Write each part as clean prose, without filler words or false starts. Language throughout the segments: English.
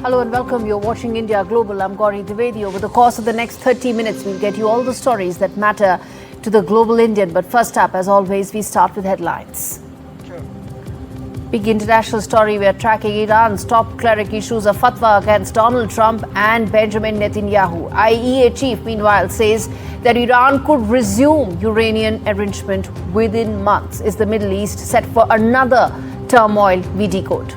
Hello and welcome. You're watching India Global. I'm Gaurie, Dwivedi. Over the course of the next 30 minutes, we'll get you all the stories that matter to the global Indian. But first up, as always, we start with headlines. Big international story. We are tracking Iran's top cleric issues a fatwa against Donald Trump and Benjamin Netanyahu. IEA chief, meanwhile, says that Iran could resume uranium enrichment within months. Is the Middle East set for another turmoil? We decode.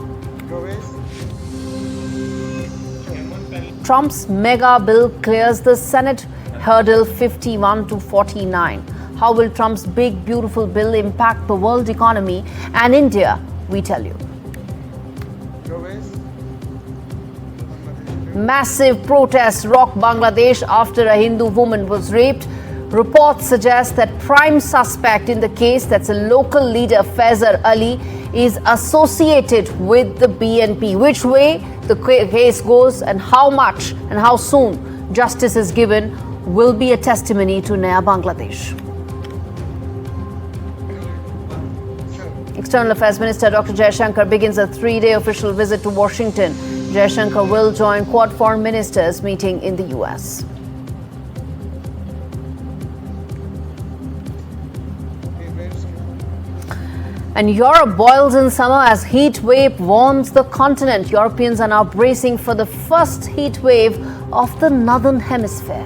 Trump's mega bill clears the Senate hurdle 51 to 49. How will Trump's big, beautiful bill impact the world economy and India? We tell you. Massive protests rock Bangladesh after a Hindu woman was raped. Reports suggest that prime suspect in the case, that's a local leader, Faisal Ali, is associated with the BNP. Which way the case goes and how much and how soon justice is given will be a testimony to Naya Bangladesh. External Affairs Minister Dr. Jaishankar begins a 3-day official visit to Washington. Jaishankar will join Quad foreign ministers meeting in the US. And Europe boils in summer as heat wave warms the continent. Europeans are now bracing for the first heat wave of the northern hemisphere.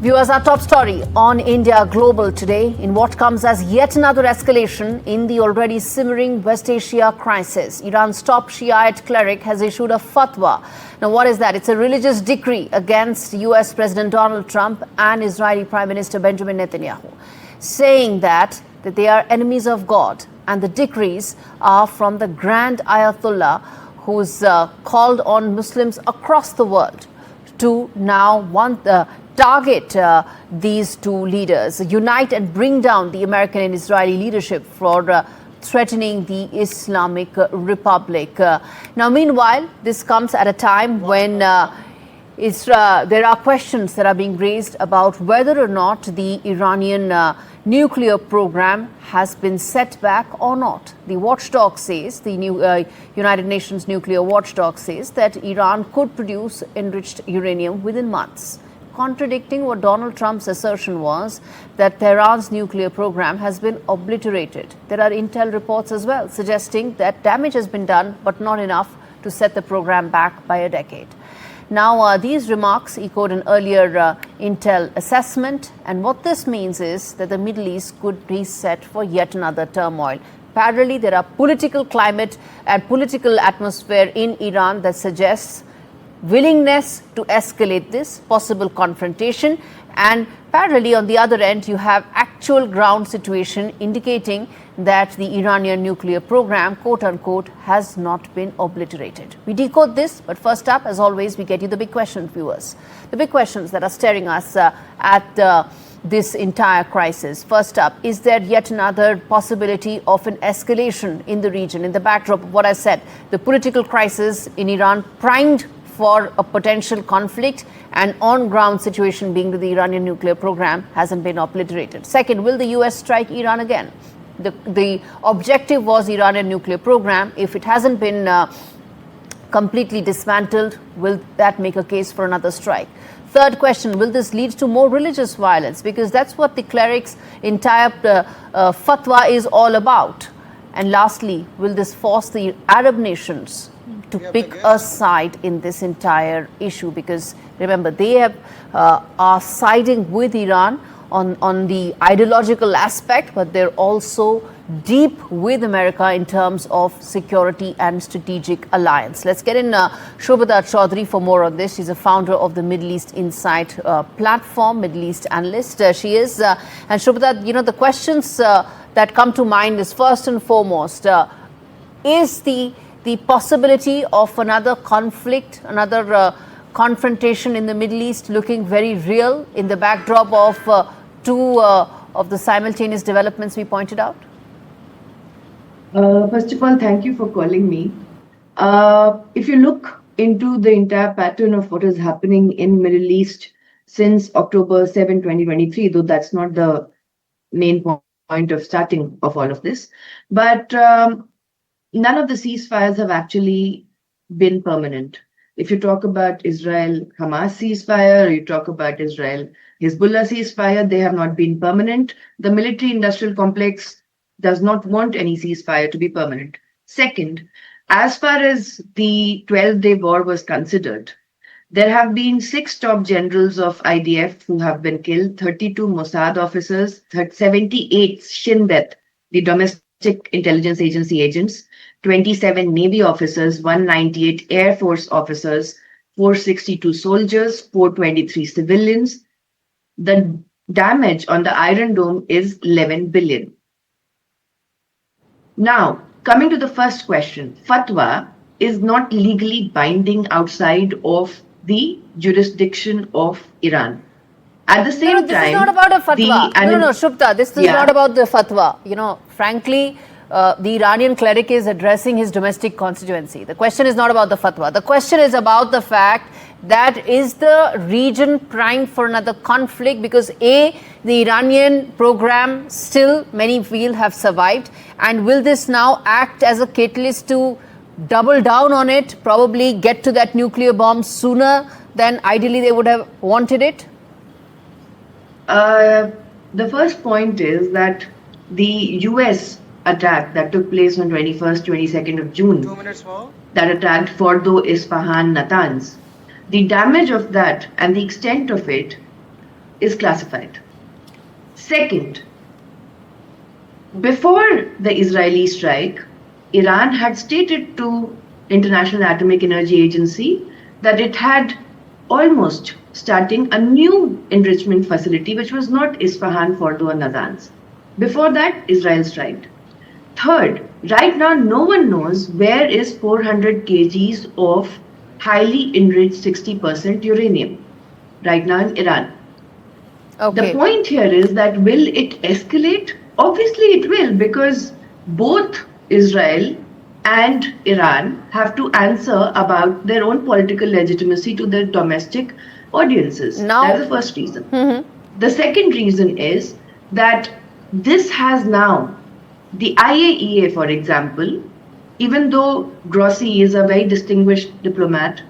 Viewers, our top story on India Global today in what comes as yet another escalation in the already simmering West Asia crisis. Iran's top Shiite cleric has issued a fatwa. Now, what is that? It's a religious decree against US President Donald Trump and Israeli Prime Minister Benjamin Netanyahu, saying that they are enemies of God. And the decrees are from the Grand Ayatollah, who's called on Muslims across the world to now target these two leaders, unite and bring down the American and Israeli leadership for threatening the Islamic Republic. Now, meanwhile, this comes at a time when there are questions that are being raised about whether or not the Iranian nuclear program has been set back or not. The watchdog says, the United Nations nuclear watchdog says that Iran could produce enriched uranium within months, contradicting what Donald Trump's assertion was that Tehran's nuclear program has been obliterated. There are intel reports as well suggesting that damage has been done, but not enough to set the program back by a decade. Now, these remarks echoed an earlier intel assessment, and what this means is that the Middle East could be set for yet another turmoil. Parallelly, there are political climate and political atmosphere in Iran that suggests willingness to escalate this possible confrontation, and parallelly on the other end you have actual ground situation indicating that the Iranian nuclear program, quote unquote, has not been obliterated. We decode this, but first up, as always, we get you the big questions, viewers. The big questions that are staring us at this entire crisis. First up, is there yet another possibility of an escalation in the region in the backdrop of what I said, the political crisis in Iran primed for a potential conflict, and on-ground situation being that the Iranian nuclear program hasn't been obliterated. Second, will the US strike Iran again? The objective was Iranian nuclear program. If it hasn't been completely dismantled, will that make a case for another strike? Third question, will this lead to more religious violence? Because that's what the cleric's entire fatwa is all about. And lastly, will this force the Arab nations to pick a side in this entire issue? Because remember, they are siding with Iran on the ideological aspect, but they're also deep with America in terms of security and strategic alliance. Let's get in Shobhita Chaudhary for more on this. She's a founder of the Middle East Insight platform, Middle East analyst. She is. And Shobhita, the questions that come to mind is first and foremost, is the possibility of another conflict, another confrontation in the Middle East looking very real in the backdrop of two of the simultaneous developments we pointed out? First of all, thank you for calling me. If you look into the entire pattern of what is happening in Middle East since October 7, 2023, though that's not the main point of starting of all of this, but none of the ceasefires have actually been permanent. If you talk about Israel Hamas ceasefire, or you talk about Israel Hezbollah ceasefire, they have not been permanent. The military industrial complex does not want any ceasefire to be permanent. Second, as far as the 12-day war was considered, there have been 6 top generals of IDF who have been killed, 32 Mossad officers, 78 Shin Bet, the domestic intelligence agency agents, 27 Navy officers, 198 Air Force officers, 462 soldiers, 423 civilians. The damage on the Iron Dome is 11 billion. Now, coming to the first question, fatwa is not legally binding outside of the jurisdiction of Iran. At the same This time, is not about a fatwa. No, Shubhta, this is not about the fatwa. Frankly, the Iranian cleric is addressing his domestic constituency. The question is not about the fatwa. The question is about the fact that is the region primed for another conflict, because the Iranian program still many feel have survived, and will this now act as a catalyst to double down on it, probably get to that nuclear bomb sooner than ideally they would have wanted it? The first point is that the US attack that took place on 21st, 22nd of June, that attacked Fordo, Isfahan, Natanz, the damage of that and the extent of it is classified. Second, before the Israeli strike, Iran had stated to International Atomic Energy Agency that it had almost starting a new enrichment facility, which was not Isfahan, Fordo, or Natanz. Before that, Israel striked. Third, right now no one knows where is 400 kgs of highly enriched 60% uranium right now in Iran. Okay. The point here is that will it escalate? Obviously it will, because both Israel and Iran have to answer about their own political legitimacy to their domestic audiences. That's the first reason. The second reason is that this has now, the IAEA, for example, even though Gaurie is a very distinguished diplomat,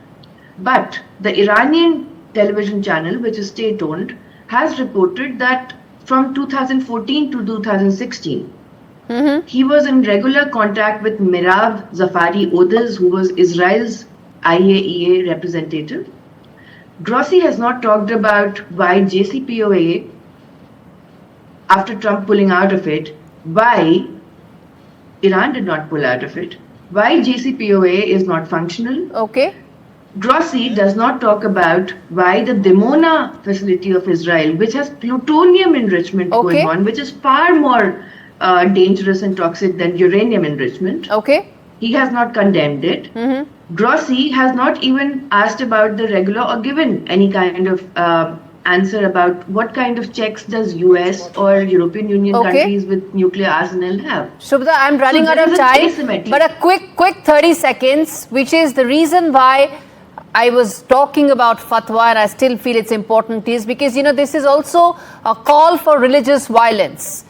but the Iranian television channel, which is state-owned, has reported that from 2014 to 2016, he was in regular contact with Mirav Zafari Odez, who was Israel's IAEA representative. Gaurie has not talked about why JCPOA, after Trump pulling out of it, why Iran did not pull out of it, why JCPOA is not functional. Okay. Gaurie does not talk about why the Dimona facility of Israel, which has plutonium enrichment going on, which is far more dangerous and toxic than uranium enrichment. Okay. He has not condemned it. Gaurie has not even asked about the regular or given any kind of answer about what kind of checks does US or European Union countries with nuclear arsenal have. Shubhta, I'm running out of time, but a quick 30 seconds, which is the reason why I was talking about fatwa, and I still feel it's important, is because, this is also a call for religious violence.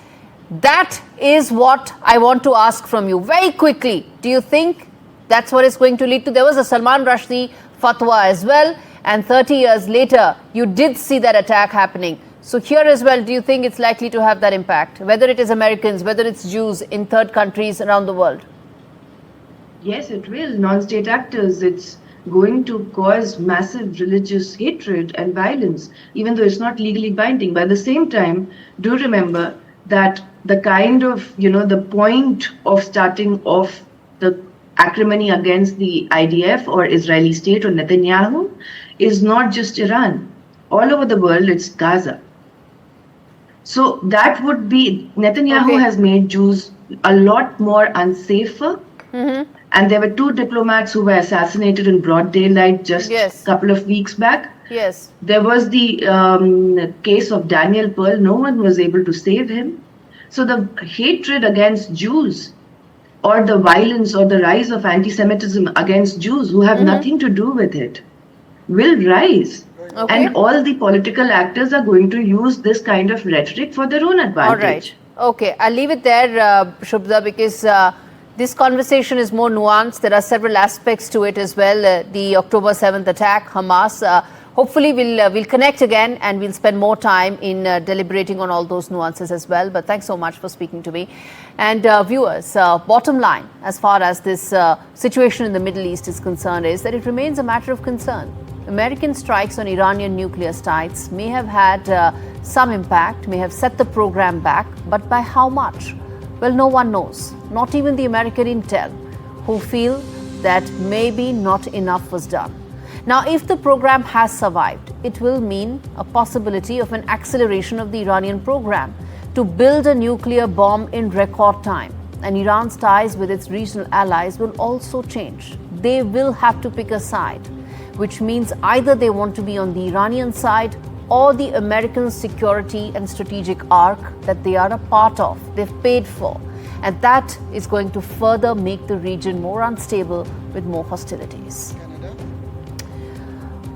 That is what I want to ask from you very quickly. Do you think that's what it's going to lead to? There was a Salman Rushdie fatwa as well, and 30 years later, you did see that attack happening. So here as well, do you think it's likely to have that impact, whether it is Americans, whether it's Jews in third countries around the world? Yes, it will. Non-state actors, it's going to cause massive religious hatred and violence, even though it's not legally binding. But at the same time, do remember that the kind of, the point of starting off the acrimony against the IDF or Israeli state or Netanyahu is not just Iran. All over the world, it's Gaza. So that would be, Netanyahu has made Jews a lot more unsafer. And there were 2 diplomats who were assassinated in broad daylight just a couple of weeks back. Yes. There was the case of Daniel Pearl. No one was able to save him. So the hatred against Jews or the violence or the rise of anti-Semitism against Jews who have nothing to do with it will rise. Okay. And all the political actors are going to use this kind of rhetoric for their own advantage. All right. Okay. I'll leave it there, Shubhda, because this conversation is more nuanced. There are several aspects to it as well. The October 7th attack, Hamas. Hopefully, we'll connect again and we'll spend more time in deliberating on all those nuances as well. But thanks so much for speaking to me. And viewers, bottom line, as far as this situation in the Middle East is concerned, is that it remains a matter of concern. American strikes on Iranian nuclear sites may have had some impact, may have set the program back, but by how much? Well, no one knows, not even the American intel, who feel that maybe not enough was done. Now, if the program has survived, it will mean a possibility of an acceleration of the Iranian program to build a nuclear bomb in record time. And Iran's ties with its regional allies will also change. They will have to pick a side, which means either they want to be on the Iranian side or the American security and strategic arc that they are a part of, they've paid for. And that is going to further make the region more unstable with more hostilities.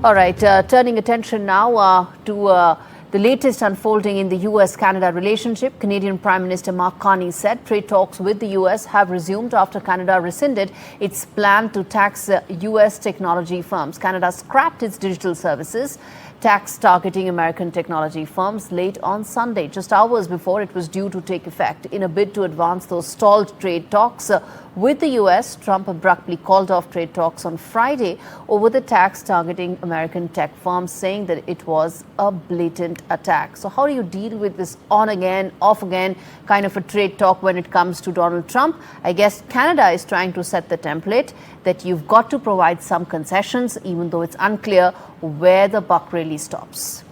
All right, turning attention now to the latest unfolding in the US-Canada relationship. Canadian Prime Minister Mark Carney said trade talks with the US have resumed after Canada rescinded its plan to tax US technology firms. Canada scrapped its digital services tax targeting American technology firms late on Sunday, just hours before it was due to take effect. In a bid to advance those stalled trade talks with the US, Trump abruptly called off trade talks on Friday over the tax targeting American tech firms, saying that it was a blatant attack. So how do you deal with this on again, off again kind of a trade talk when it comes to Donald Trump? I guess Canada is trying to set the template that you've got to provide some concessions, even though it's unclear where the buck really stops.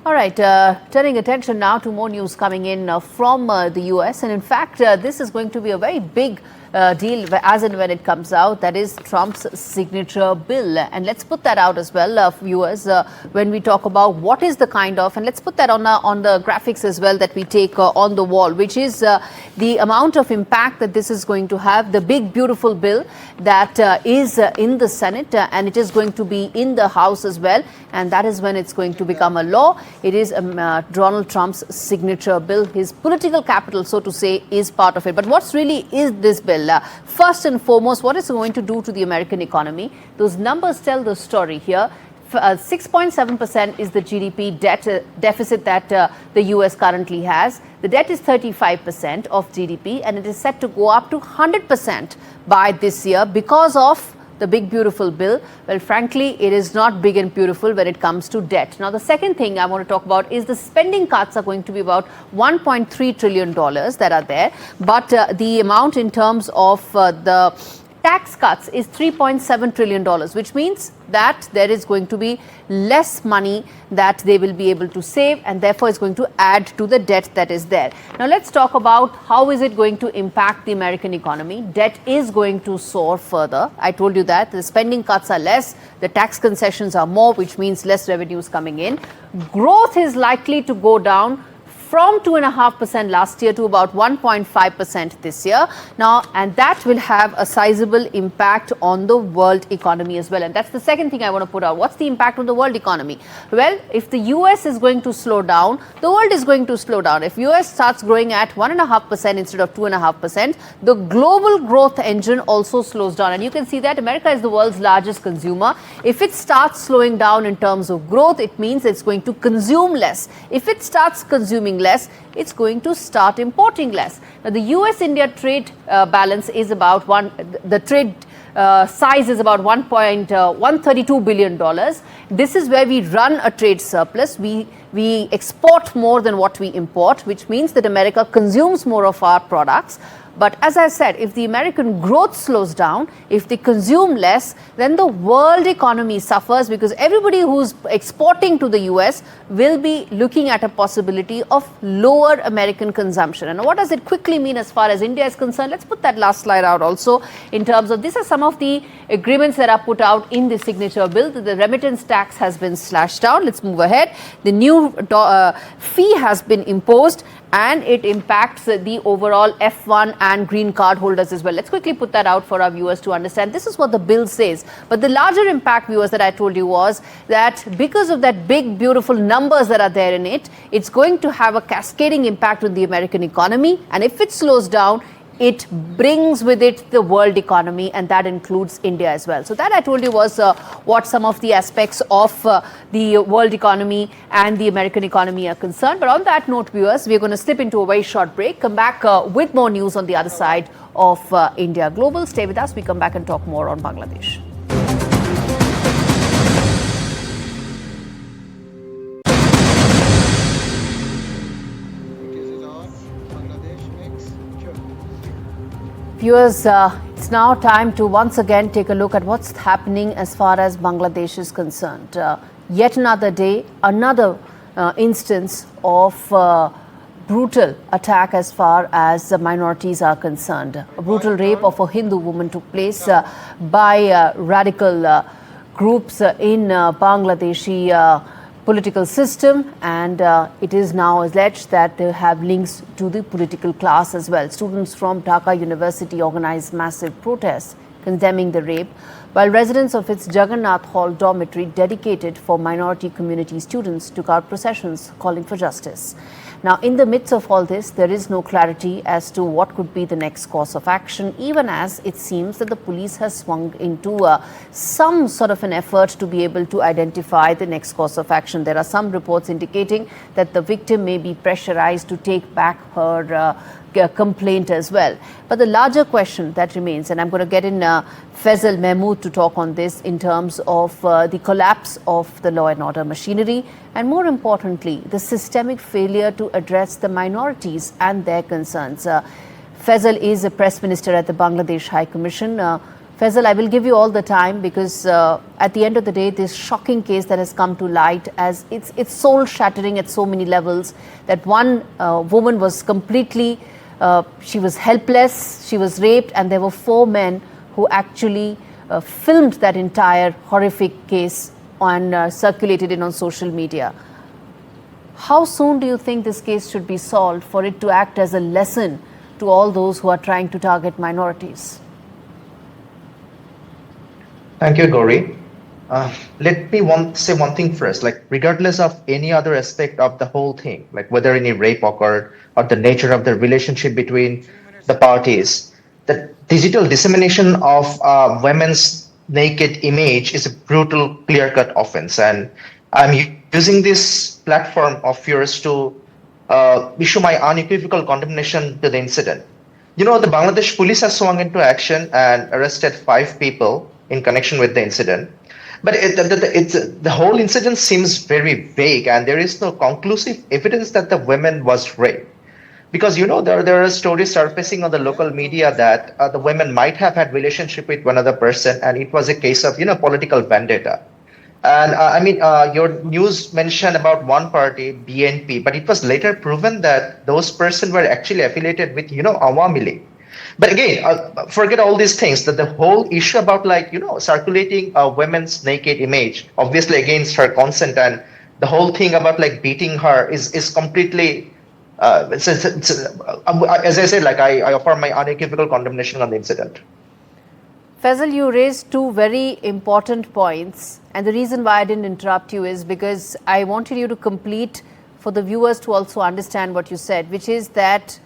All right, turning attention now to more news coming in from the US. And in fact, this is going to be a very big deal as and when it comes out. That is Trump's signature bill. And let's put that out as well, viewers, when we talk about what is the kind of, and let's put that on the graphics as well that we take on the wall, which is the amount of impact that this is going to have. The big, beautiful bill that is in the Senate and it is going to be in the House as well. And that is when it's going to become a law. It is Donald Trump's signature bill. His political capital, so to say, is part of it. But what's really is this bill? First and foremost, what is it going to do to the American economy? Those numbers tell the story here. 6.7% is the GDP deficit that the US currently has. The debt is 35% of GDP, and it is set to go up to 100% by this year because of the big beautiful bill. Well, frankly, it is not big and beautiful when it comes to debt. Now, the second thing I want to talk about is the spending cuts are going to be about $1.3 trillion that are there. But the amount in terms of the tax cuts is $3.7 trillion, which means that there is going to be less money that they will be able to save, and therefore it's going to add to the debt that is there. Now let's talk about how is it going to impact the American economy. Debt is going to soar further. I told you that the spending cuts are less, the tax concessions are more, which means less revenues coming in. Growth is likely to go down from 2.5% last year to about 1.5% this year. Now, and that will have a sizable impact on the world economy as well. And that's the second thing I want to put out. What's the impact on the world economy? Well, if the US is going to slow down, the world is going to slow down. If US starts growing at 1.5% instead of 2.5%, the global growth engine also slows down. And you can see that America is the world's largest consumer. If it starts slowing down in terms of growth, it means it's going to consume less. If it starts consuming less, it's going to start importing less. Now, the US-India trade balance is about the trade size is about $132 billion. This is where we run a trade surplus. We export more than what we import, which means that America consumes more of our products. But as I said, if the American growth slows down, if they consume less, then the world economy suffers because everybody who's exporting to the US will be looking at a possibility of lower American consumption. And what does it quickly mean as far as India is concerned? Let's put that last slide out also in terms of these are some of the agreements that are put out in the signature bill. The remittance tax has been slashed down. Let's move ahead. The new fee has been imposed, and it impacts the overall F1 and green card holders as well. Let's quickly put that out for our viewers to understand. This is what the bill says. But the larger impact, viewers, that I told you was that because of that big, beautiful numbers that are there in it, it's going to have a cascading impact on the American economy. And if it slows down, it brings with it the world economy, and that includes India as well. So that I told you was what some of the aspects of the world economy and the American economy are concerned. But on that note, viewers, we're going to slip into a very short break, come back with more news on the other side of India Global. Stay with us. We come back and talk more on Bangladesh. Viewers, it's now time to once again take a look at what's happening as far as Bangladesh is concerned. Yet another day, another instance of brutal attack as far as the minorities are concerned. A brutal rape of a Hindu woman took place by radical groups in Bangladeshi political system, and it is now alleged that they have links to the political class as well. Students from Dhaka University organized massive protests condemning the rape, while residents of its Jagannath Hall dormitory dedicated for minority community students took out processions calling for justice. Now, in the midst of all this, there is no clarity as to what could be the next course of action, even as it seems that the police has swung into some sort of an effort to be able to identify the next course of action. There are some reports indicating that the victim may be pressurized to take back her complaint as well. But the larger question that remains, and I'm going to get in Faisal Mahmood to talk on this in terms of the collapse of the law and order machinery, and more importantly, the systemic failure to address the minorities and their concerns. Faisal is a press minister at the Bangladesh High Commission. Faisal, I will give you all the time because at the end of the day, this shocking case that has come to light, as it's soul shattering at so many levels, that one woman was completely she was helpless, she was raped, and there were 4 men who actually filmed that entire horrific case and circulated it on social media. How soon do you think this case should be solved for it to act as a lesson to all those who are trying to target minorities? Thank you, Gaurie. Let me say one thing first, like regardless of any other aspect of the whole thing, like whether any rape occurred or the nature of the relationship between the parties, the digital dissemination of women's naked image is a brutal, clear-cut offense. And I'm using this platform of yours to issue my unequivocal condemnation to the incident. You know, the Bangladesh police has swung into action and arrested 5 people in connection with the incident. But the whole incident seems very vague, and there is no conclusive evidence that the woman was raped. Because, you know, there are stories surfacing on the local media that the women might have had relationship with one other person, and it was a case of, you know, political vendetta. And I mean, your news mentioned about one party, BNP, but it was later proven that those persons were actually affiliated with, you know, Awami League. But again, forget all these things, that the whole issue about, like, you know, circulating a woman's naked image, obviously against her consent, and the whole thing about like beating her is completely, as I said, like I offer my unequivocal condemnation on the incident. Faisal, you raised 2 very important points, and the reason why I didn't interrupt you is because I wanted you to complete for the viewers to also understand what you said, which is that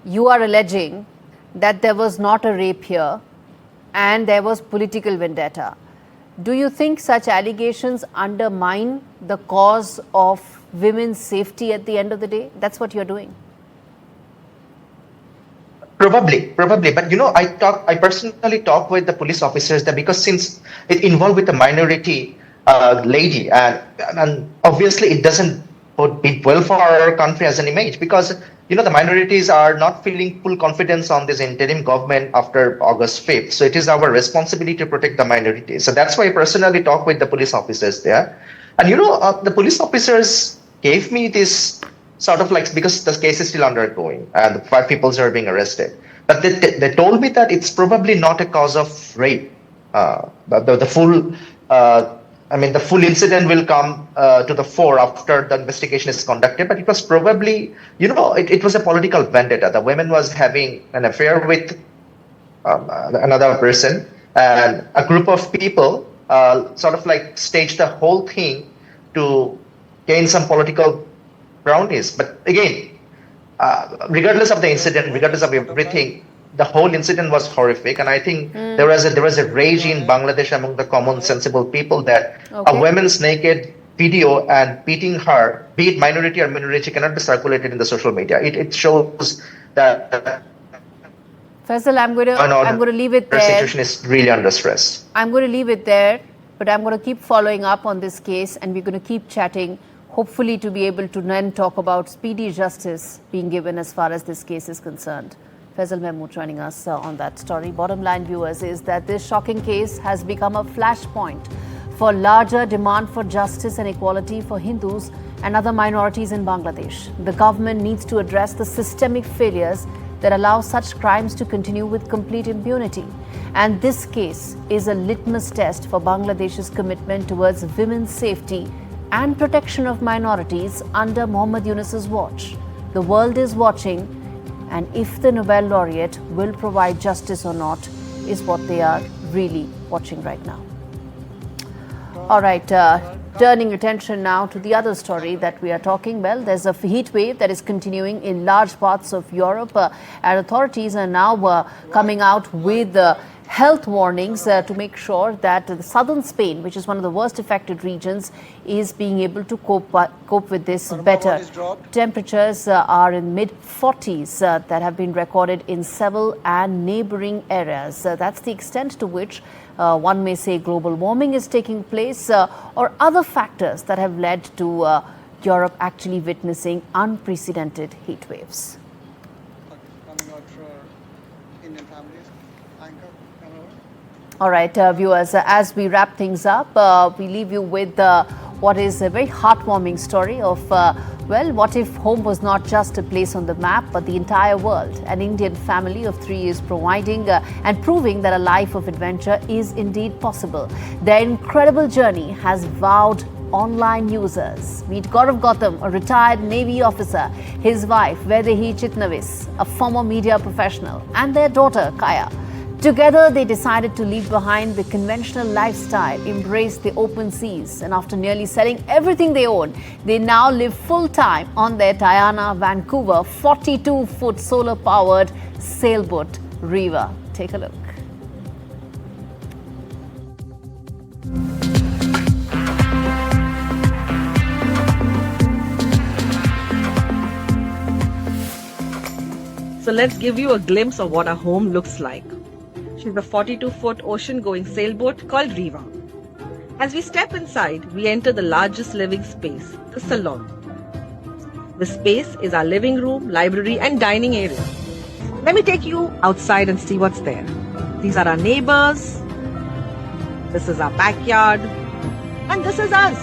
you are alleging that there was not a rape here and there was political vendetta. Do you think such allegations undermine the cause of women's safety at the end of the day? That's what you're doing. Probably. But, you know, I personally talk with the police officers there, because since it involved with a minority lady, and obviously it doesn't bode well for our country as an image, because, you know, the minorities are not feeling full confidence on this interim government after August 5th. So it is our responsibility to protect the minorities. So that's why I personally talk with the police officers there. And, you know, the police officers gave me this sort of like, because the case is still undergoing and the 5 people are being arrested. But they told me that it's probably not a cause of rape. The full I mean, the full incident will come to the fore after the investigation is conducted, but it was probably, it was a political vendetta. The woman was having an affair with another person, and a group of people sort of like staged the whole thing to gain some political brownies. But again, regardless of the incident, regardless of everything, the whole incident was horrific, and I think there was a rage in Bangladesh among the common sensible people that a woman's naked video and beating her, be it minority or minority, cannot be circulated in the social media. It shows that Faisal, I'm going to leave it there. The situation is really under stress. I'm going to leave it there, but I'm going to keep following up on this case, and we're going to keep chatting, hopefully to be able to then talk about speedy justice being given as far as this case is concerned. Faisal Mahmood joining us on that story. Bottom line, viewers, is that this shocking case has become a flashpoint for larger demand for justice and equality for Hindus and other minorities in Bangladesh. The government needs to address the systemic failures that allow such crimes to continue with complete impunity. And this case is a litmus test for Bangladesh's commitment towards women's safety and protection of minorities under Mohammad Yunus's watch. The world is watching, and if the Nobel laureate will provide justice or not is what they are really watching right now. All right, turning attention now to the other story that we are talking. Well, there's a heat wave that is continuing in large parts of Europe, and authorities are now coming out with health warnings to make sure that the southern Spain, which is one of the worst affected regions, is being able to cope with this better. Temperatures are in mid-40s that have been recorded in Seville and neighboring areas. That's the extent to which one may say global warming is taking place, or other factors that have led to Europe actually witnessing unprecedented heat waves. All right, viewers, as we wrap things up, we leave you with what is a very heartwarming story of, well, what if home was not just a place on the map, but the entire world? An Indian family of 3 is providing and proving that a life of adventure is indeed possible. Their incredible journey has wowed online users. Meet Gaurav Gautam, a retired Navy officer, his wife, Vedehi Chitnavis, a former media professional, and their daughter, Kaya. Together, they decided to leave behind the conventional lifestyle, embrace the open seas, and after nearly selling everything they own, they now live full-time on their Diana Vancouver 42-foot solar-powered sailboat, Riva. Take a look. So let's give you a glimpse of what our home looks like. She's a 42-foot ocean-going sailboat called Riva. As we step inside, we enter the largest living space, the salon. The space is our living room, library, and dining area. Let me take you outside and see what's there. These are our neighbors. This is our backyard. And this is us.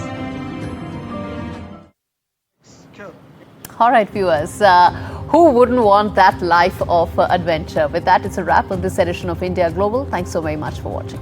All right, viewers. Who wouldn't want that life of adventure? With that, it's a wrap on this edition of India Global. Thanks so very much for watching.